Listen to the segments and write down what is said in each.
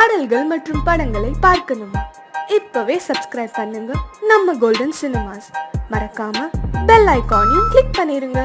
பாடல்கள் மற்றும் படங்களை பார்க்கணுமா? இப்பவே சப்ஸ்கிரைப் பண்ணுங்க நம்ம கோல்டன் சினிமாஸ். மறக்காம பெல் ஐகானையும் கிளிக் பண்ணிருங்க.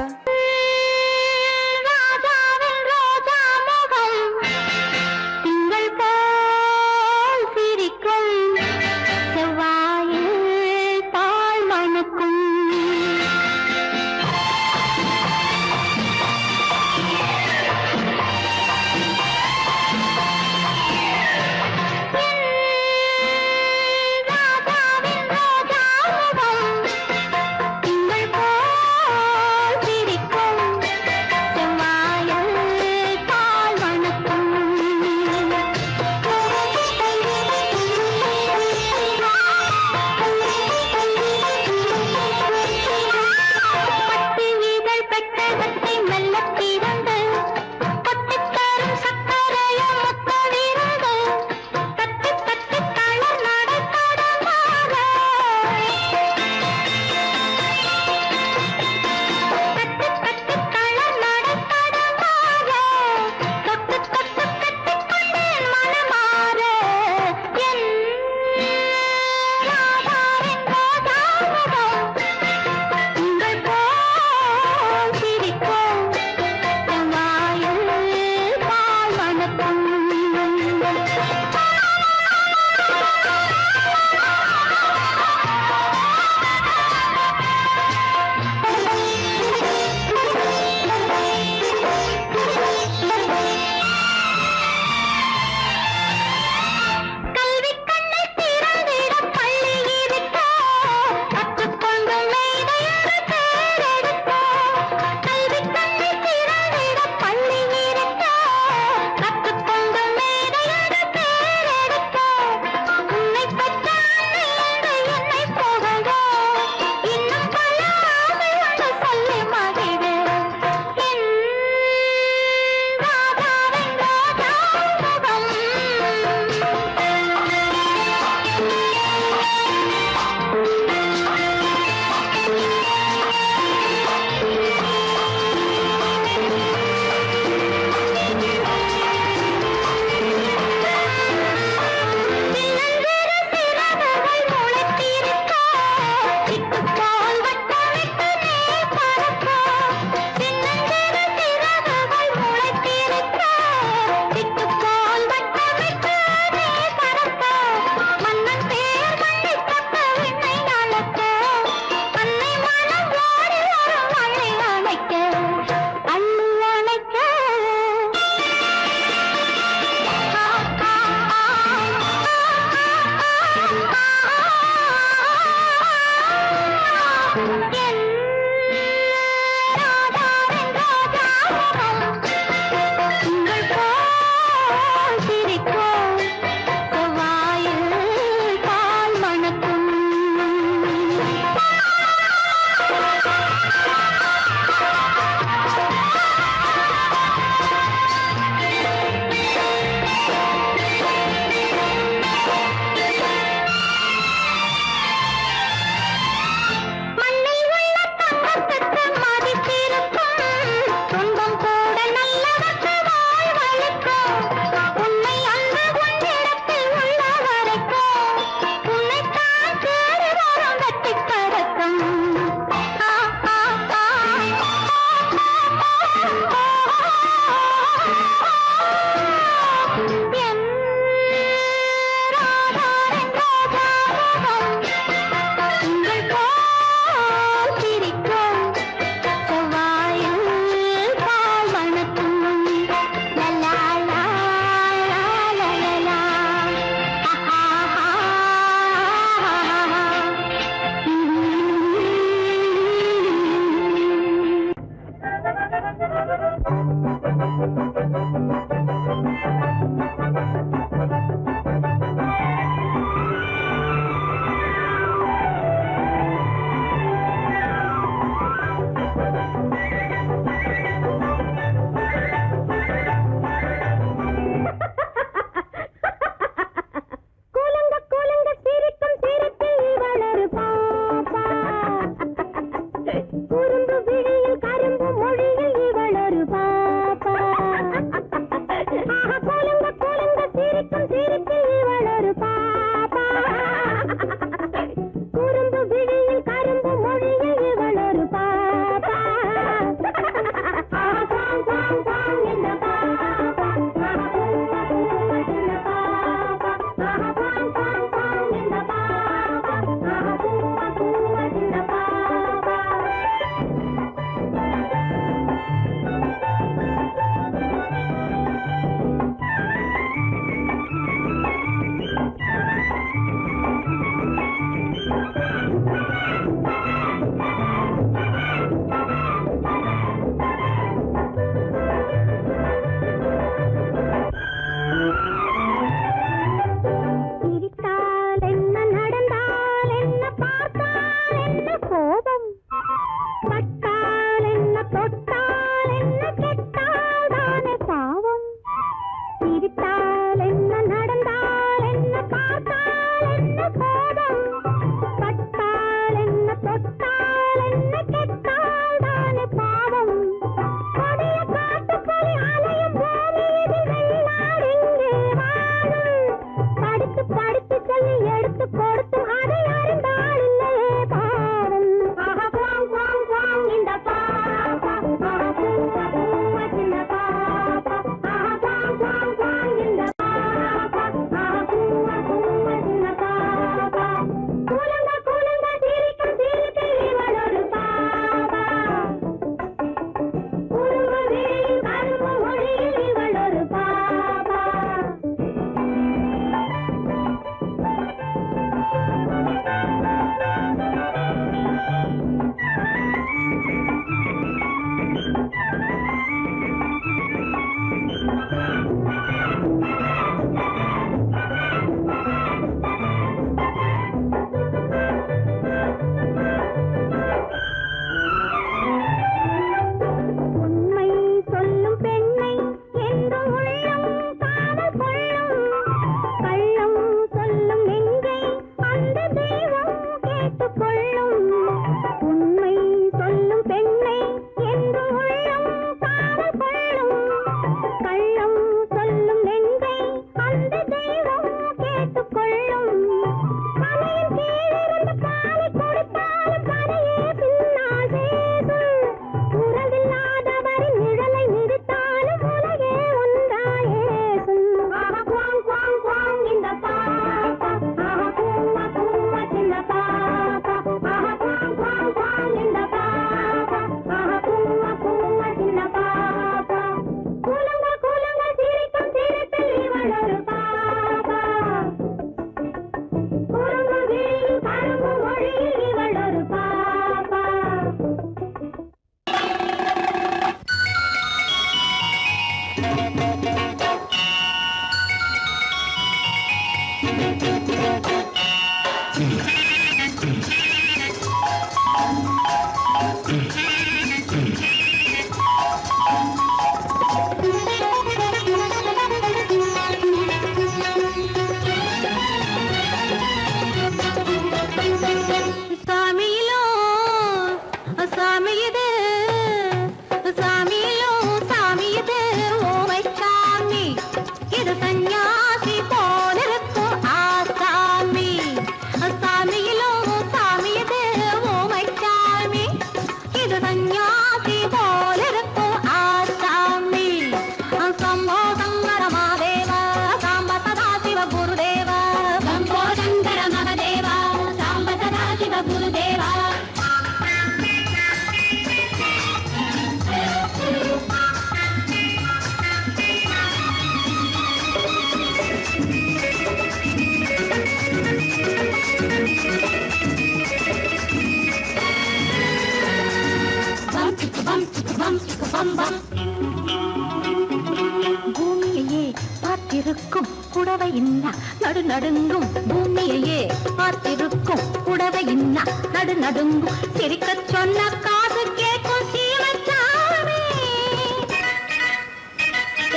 பூமியையே பார்த்திருக்கும் புடவை இன்னா நடு நடுங்கும் பூமியையே பார்த்திருக்கும் புடவை இன்னா நடு நடுங்கும் சிரிக்க சொன்ன காது கேட்கும் சீமச்சாமி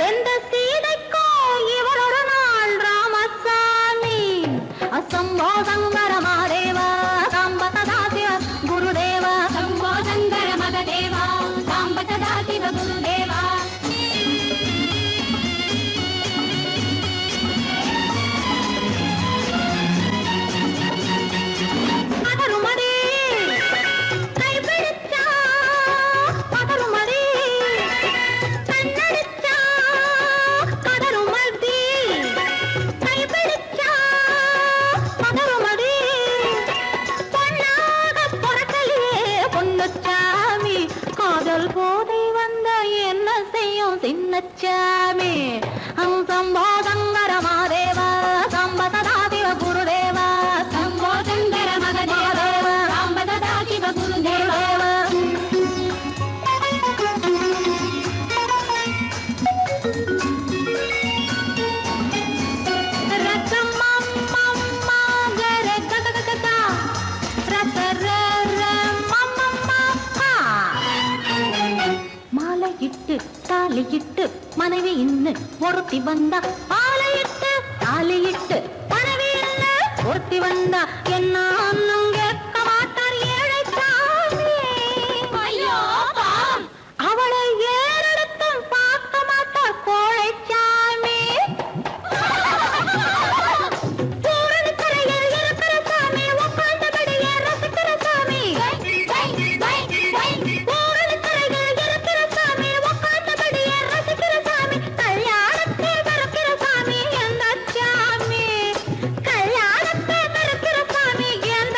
எந்த சீதைக்கோ இவர் ஒரு நாள் ராமசாமி அசம்போதங்கர மாதேவா சாம்பதாசிவ குருதேவா சம்போதங்கர மகதேவா சாம்பதாசிவ குருதேவா சின்னச்சாமி சம்போதங்கர மாதேவா சம்பததாசிவ குருதேவா சம்போதங்கர மகதேவா சம்பததாசிவ குருதேவா தாலியிட்டு மனைவி இன்னு ஒருத்தி வந்தா தாலியிட்டு மனைவி இன்னு ஒருத்தி வந்தா என்ன கேட்க மாட்டார் ஏழை சாமி ஐயோ அவளை ஏறெடுத்தும் பார்க்க மாட்டார் கோழை சாமி பூரணிக்கரையில் இருக்கிற சாமி உட்கார்ந்தபடியே ரசிக்கிற சாமி கல்யாணத்தை மறுக்கிற சாமி எந்த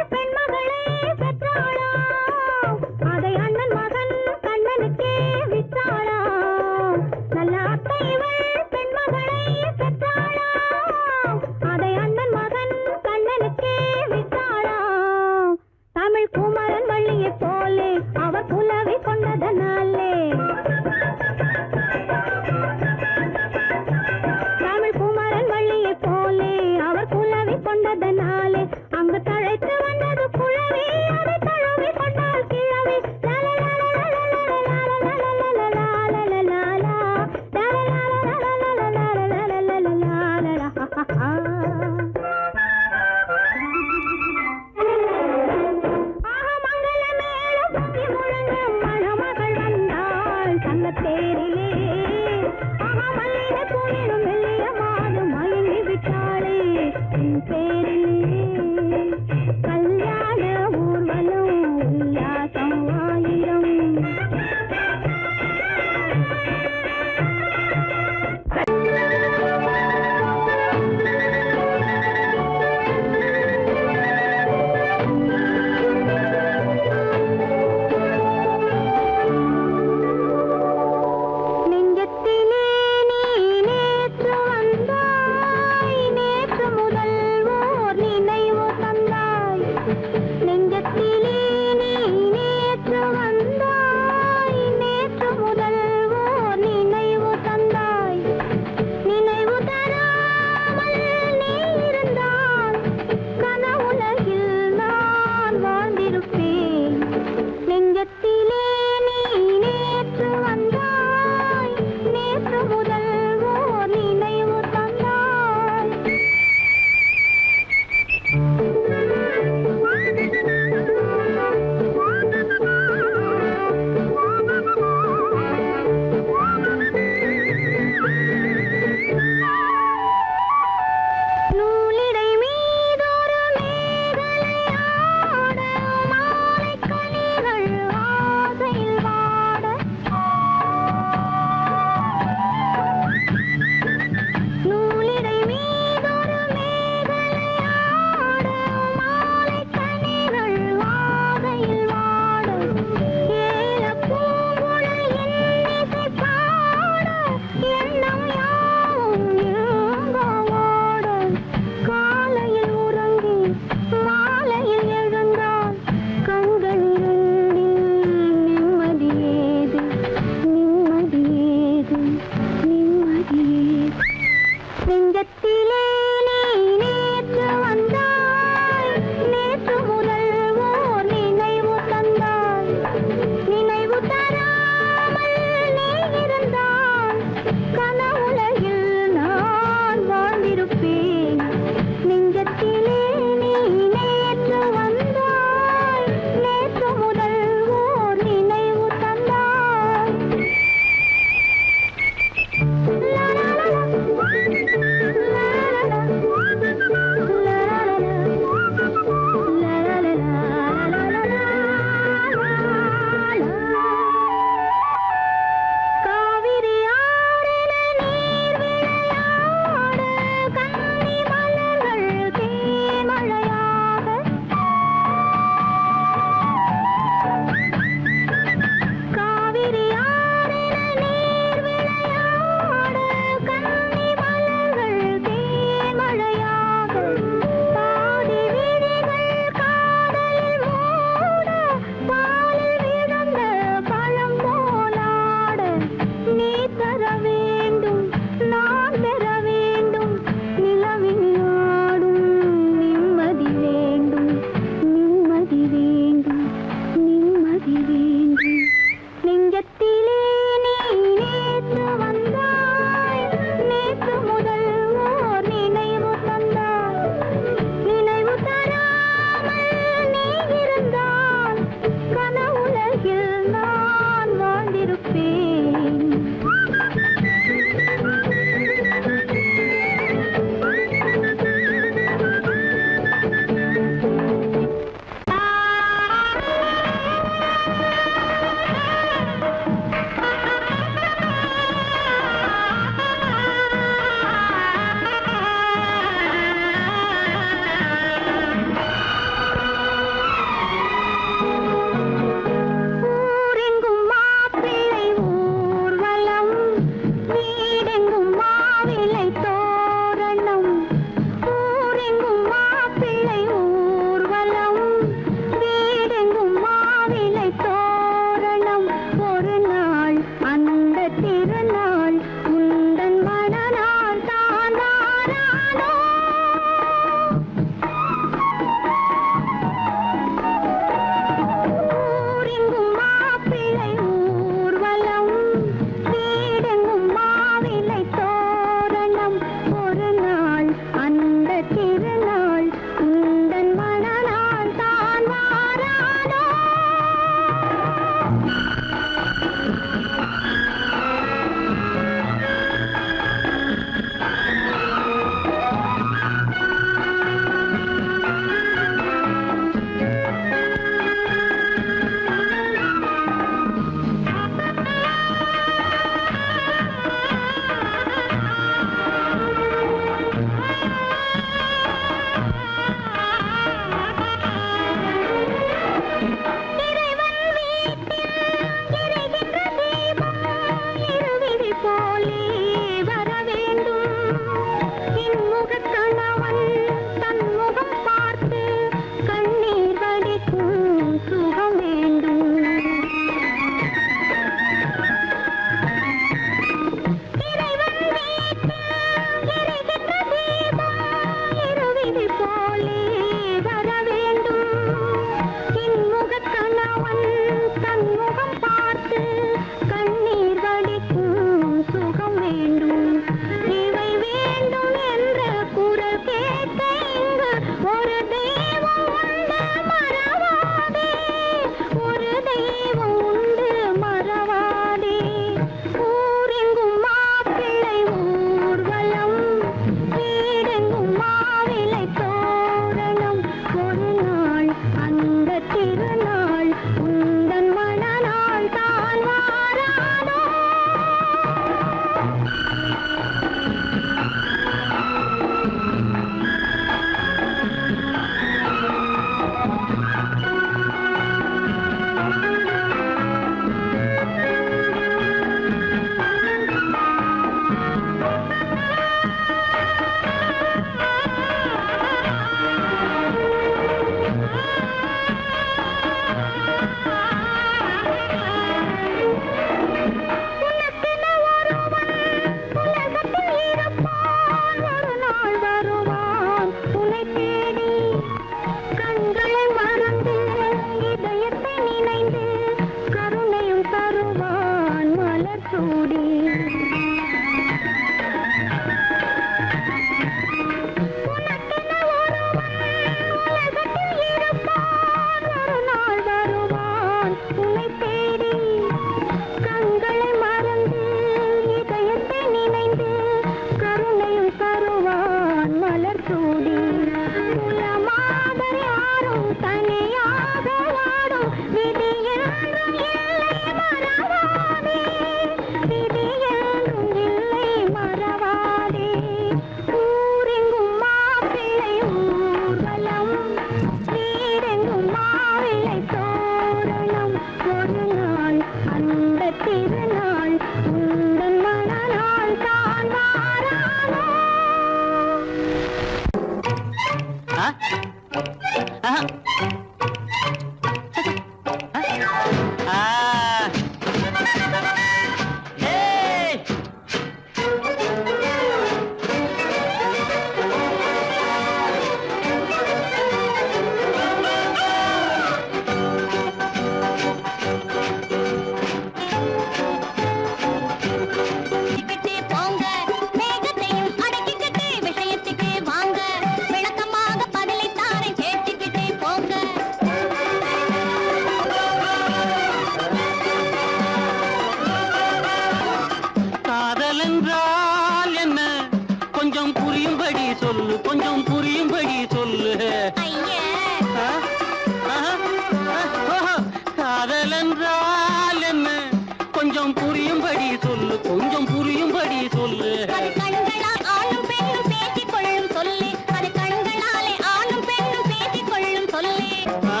கொஞ்சம் புரியும்படி சொல்லு, கொஞ்சம் புரியும்படி சொல்லு. அது கண்களால் ஆணும் பெண்ணும் பேசிக் கொள்ளும் சொல்லு. அது கண்களாலே ஆணும் பெண்ணும் பேசிக் கொள்ளும் சொல்லு. ஆ.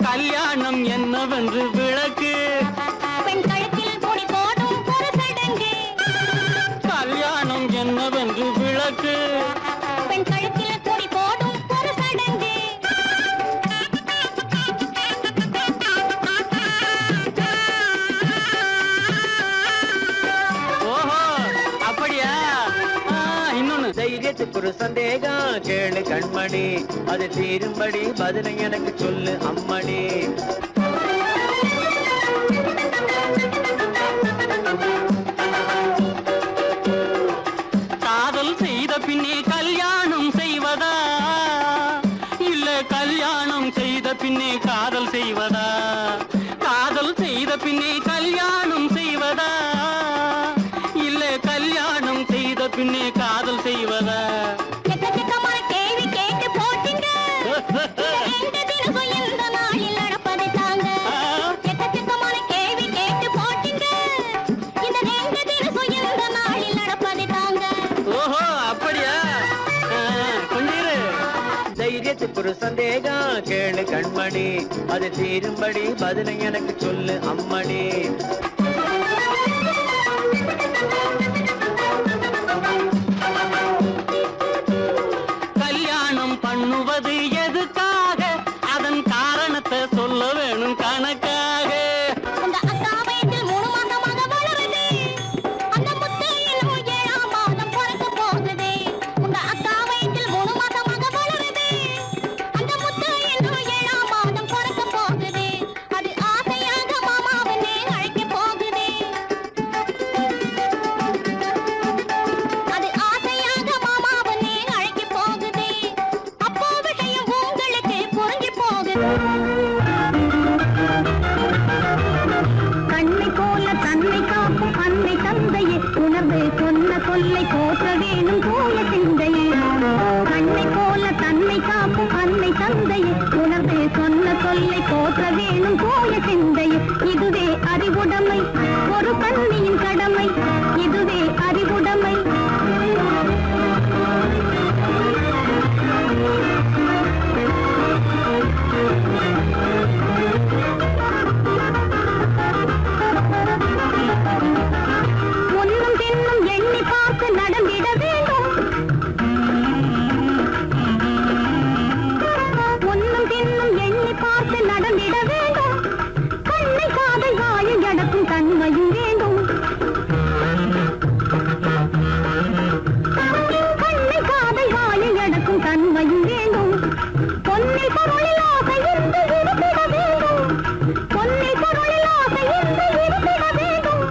கல்யாணம் என்னவென்று விளக்கு. பெண் கழுத்தில் கொடி போடும் ஒரு சடங்கு. கல்யாணம் என்னவென்று விளக்கு. பெண் கழுத்தில் கொடி போடும் ஒரு சடங்கு. ஓஹோ, அப்படியா? இன்னொன்னு. தைரியத்துக்கு ஒரு சந்தேகம் கேளு கண்மணி, அது தீரும்படி பதிலை எனக்கு சொல்லு அம்மணி. காதல் செய்த பின்னே கல்யாணம் செய்வதா, இல்ல கல்யாணம் செய்த பின்னே காதல் செய்வதா? காதல் செய்த பின்னே கல்யாணம் செய்வதா, இல்ல கல்யாணம் செய்த பின்னே காதல் செய்வதா? எக்கச்சக்கமான கேள்வி கேட்டு போட்டீங்க. இந்த தினமும் இந்த நாளில் நடப்பதை தாங்க. எக்கச்சக்கமான கேள்வி கேட்டு போட்டீங்க. இந்த ரெண்டு தினமும் இந்த நாளில் நடப்பதை தாங்க. ஓஹோ, அப்படியா? கொஞ்சம் இரு. தைரியத்துக்கு ஒரு சந்தேகம் கேளு கண்மணி, அது தீரும்படி பதிலை எனக்கு சொல்லு அம்மணி. கல்யாணம் பண்ணுவது எதுக்காக, அதன் காரணத்தை சொல்ல வேணும் கணக்காக. உங்க அக்கா வயிற்றில் 3 மாதமாக வளருது. அந்த முத்து இன்னும் 7ஆம் மாதம் பிறக்க போகுது. உங்க அக்கா வயிற்றில் 3 மாதமாக வளருது. அந்த முத்து இன்னும் 7ஆம் மாதம் பிறக்க போகுது. அது ஆசையாக மாமாவனே அழைக்க போகுது. அது ஆசையாக மாமாவனே அழைக்க போகுது. அப்போ விஷயம் உங்களுக்கு புரிஞ்சு போகுது. கண்ணை போல தன்னை காக்கும் அன்னை தந்தையே, உணர்வு சொன்ன சொல்லை போற்ற வேணும் தூய சிந்தையே. கண்ணை போல தன்னை காக்கும் அன்னை தந்தையே, உணர்வு சொன்ன சொல்லை போற்ற வேணும் தூய சிந்தையே. இதுவே அறிவுடைமை, ஒரு கண்ணியின் கடமை. இதுவே அறிவுடைமை. முன்னும் பின்னும் எண்ணி பார்த்து நடந்திட வேண்டும். முன்னும் பின்னும் எண்ணி பார்த்து நடந்திட வேண்டும். கண்ணை காதல் வாயில் எடக்கும் தன்மையும் வேண்டும். கண்ணை காதல் வாயில் எடக்கும் தன்மையும் வேண்டும். பொன்னை பொருளில் ஆசை இருந்து இருந்திட வேண்டும். பொன்னை பொருளில் ஆசை இருந்து இருந்திட வேண்டும்.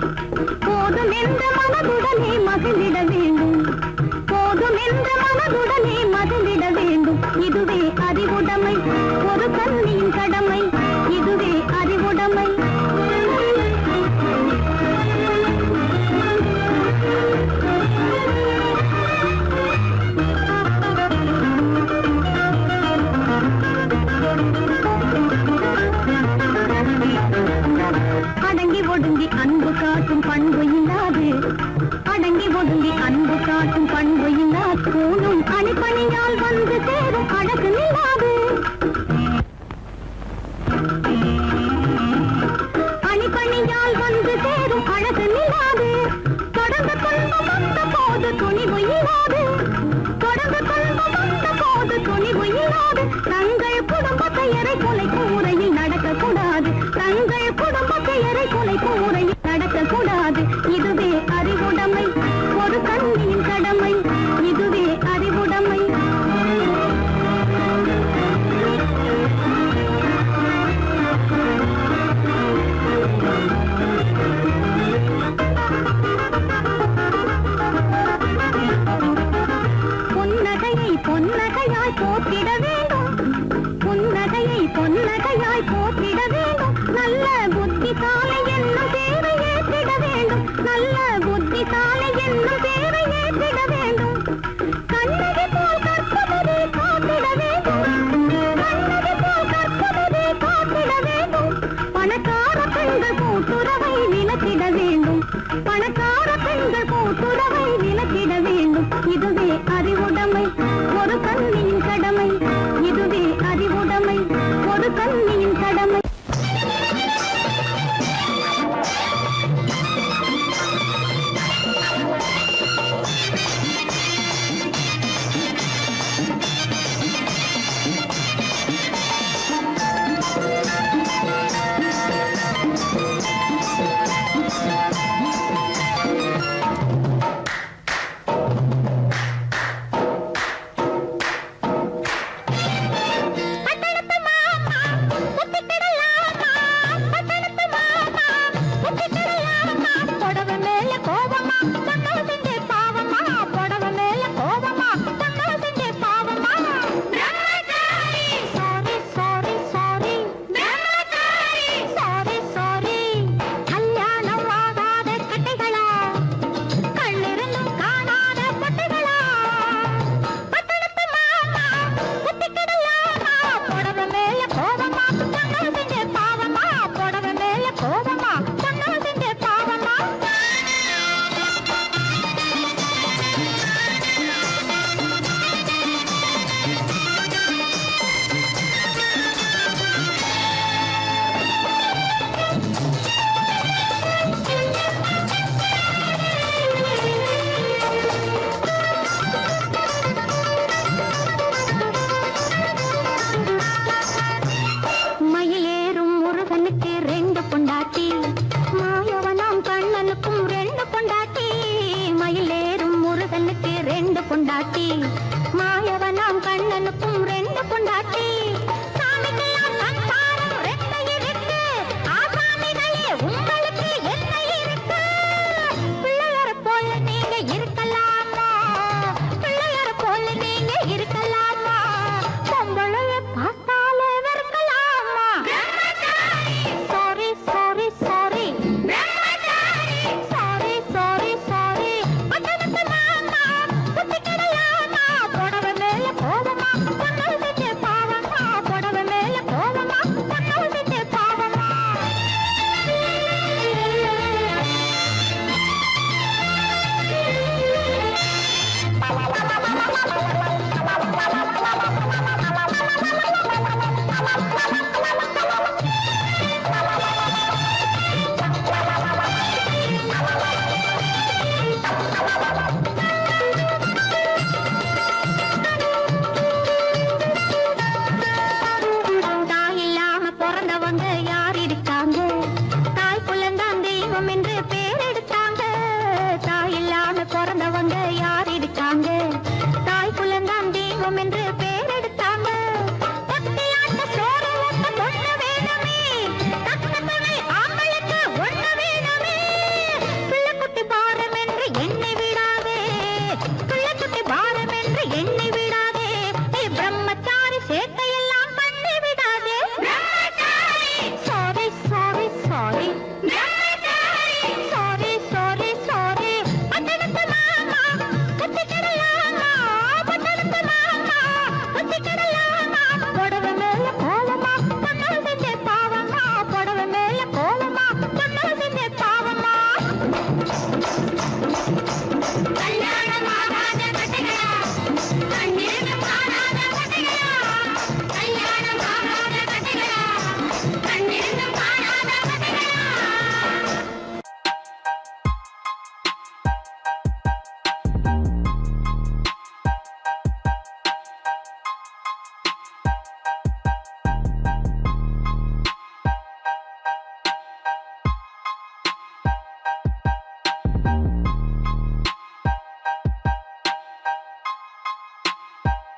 போதும் என்ற மனதுடனே மகிழ்ந்திட வேண்டும். போதும் என்ற மனதுடனே மகிழ்ந்திட வேண்டும். இதுவே அறிவுடைமை, ஒரு கண்ணியின் கடமை. இதுவே அறிவுடைமை. அடங்கி ஒடுங்கி அன்பு காட்டும் பண்பு இல்லாது. அடங்கி ஒடுங்கி அன்பு காட்டும் பண்பு இல்லாது. கூணும் அணிப்பணியால் வந்து சேரும் அழகு நில்லாது. அணிப்பணியால் வந்து சேரும் அழகு நில்லாது. தொடர்ந்து துன்பம் வந்த போது துணிவு இல்லாது. தொடர்ந்து துன்பம் வந்த போது துணிவு இல்லாது. தங்கள் குடும்பத்தை எரை கொலை கூரையில் நடக்கக்கூடாது. தங்கள் குடும்பத்தை எரை கொலை கூரையில் நடக்கக்கூடாது. இதுவே அறிவுடைமை, ஒரு கண்ணியின் கடமை. இதுவே அறிவுடைமை. புன்னகையை பொன்னகையாய் போற்றிட வேண்டும். புன்னகையை பொன்னகையாய் போற்றிட வேண்டும். நல்ல புத்திசாலை என்னும் பேரை ஏற்றிட வேண்டும். நல்ல புத்திசாலை என்னும் பேரை ஏற்றிட வேண்டும். கண்ணகி போல் கற்பவரை காத்திட வேண்டும். கண்ணகி பணக்கார பெண்கள்